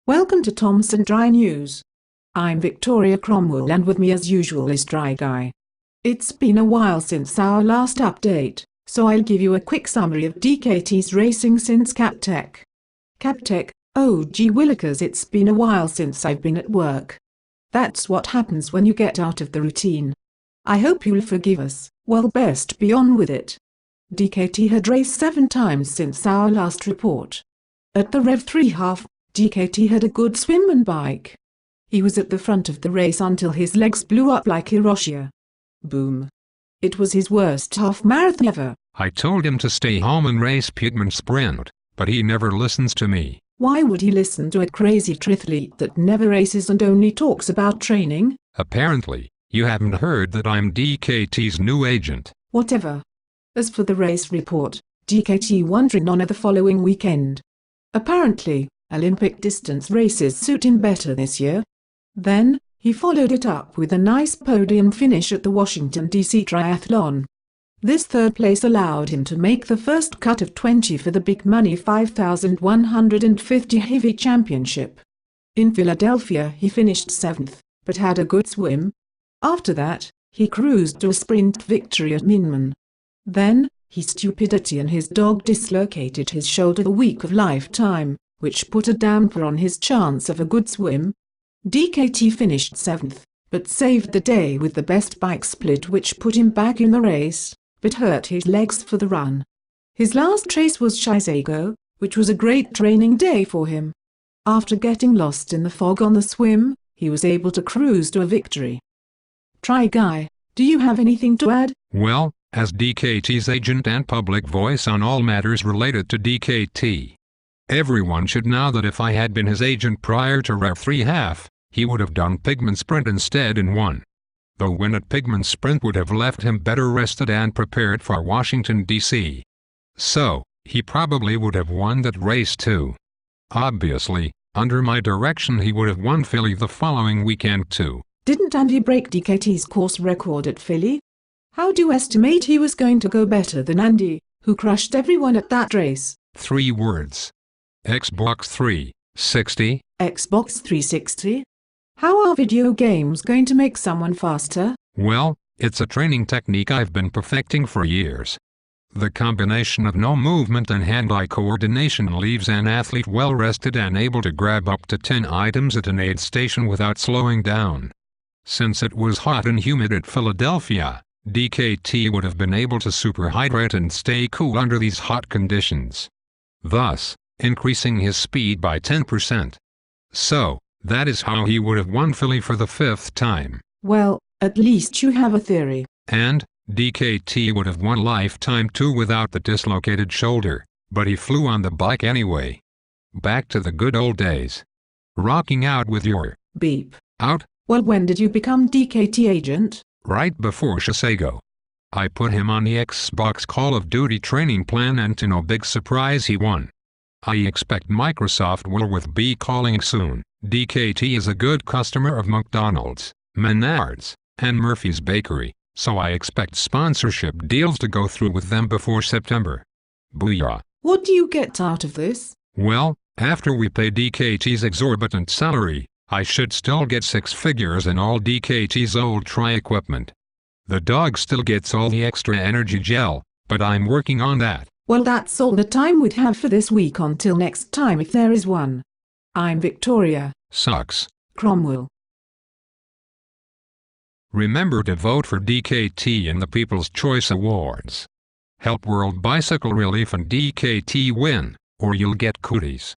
Welcome to Thompson Dry News. I'm Victoria Cromwell and with me as usual is Dry Guy. It's been a while since our last update, so I'll give you a quick summary of DKT's racing since Captech. Captech, oh gee willikers, it's been a while since I've been at work. That's what happens when you get out of the routine. I hope you'll forgive us, well best be on with it. DKT had raced 7 times since our last report. At the Rev 3 half, DKT had a good swim and bike. He was at the front of the race until his legs blew up like Hiroshima. Boom. It was his worst half marathon ever. I told him to stay home and race pigment sprint, but he never listens to me. Why would he listen to a crazy triathlete that never races and only talks about training? Apparently, you haven't heard that I'm DKT's new agent. Whatever. As for the race report, DKT won Rinona the following weekend. Apparently, Olympic distance races suit him better this year. Then, he followed it up with a nice podium finish at the Washington, D.C. Triathlon. This third place allowed him to make the first cut of 20 for the big money 5,150 heavy championship. In Philadelphia he finished 7th, but had a good swim. After that, he cruised to a sprint victory at Minman. Then, his stupidity and his dog dislocated his shoulder the week of lifetime, which put a damper on his chance of a good swim. DKT finished 7th, but saved the day with the best bike split which put him back in the race, but hurt his legs for the run. His last race was Chisago, which was a great training day for him. After getting lost in the fog on the swim, he was able to cruise to a victory. Try Guy, do you have anything to add? Well, as DKT's agent and public voice on all matters related to DKT, everyone should know that if I had been his agent prior to Rev 3 half, he would have done pigment sprint instead and won. The win at pigment sprint would have left him better rested and prepared for Washington, D.C. So, he probably would have won that race too. Obviously, under my direction he would have won Philly the following weekend too. Didn't Andy break DKT's course record at Philly? How do you estimate he was going to go better than Andy, who crushed everyone at that race? 3 words. Xbox 360. Xbox 360? How are video games going to make someone faster? Well, it's a training technique I've been perfecting for years. The combination of no movement and hand-eye coordination leaves an athlete well rested and able to grab up to 10 items at an aid station without slowing down. Since it was hot and humid at Philadelphia, DKT would have been able to superhydrate and stay cool under these hot conditions, thus increasing his speed by 10%. So, that is how he would have won Philly for the 5th time. Well, at least you have a theory. And DKT would have won lifetime too without the dislocated shoulder, but he flew on the bike anyway. Back to the good old days. Rocking out with your beep out. Well, when did you become DKT agent? Right before Chisago. I put him on the Xbox Call of Duty training plan and to no big surprise he won. I expect Microsoft will be calling soon. DKT is a good customer of McDonald's, Menards, and Murphy's Bakery, so I expect sponsorship deals to go through with them before September. Booyah. What do you get out of this? Well, after we pay DKT's exorbitant salary, I should still get 6 figures in all DKT's old tri-equipment. The dog still gets all the extra energy gel, but I'm working on that. Well, that's all the time we have for this week until next time if there is one. I'm Victoria Sucks Cromwell. Remember to vote for DKT in the People's Choice Awards. Help World Bicycle Relief and DKT win, or you'll get cooties.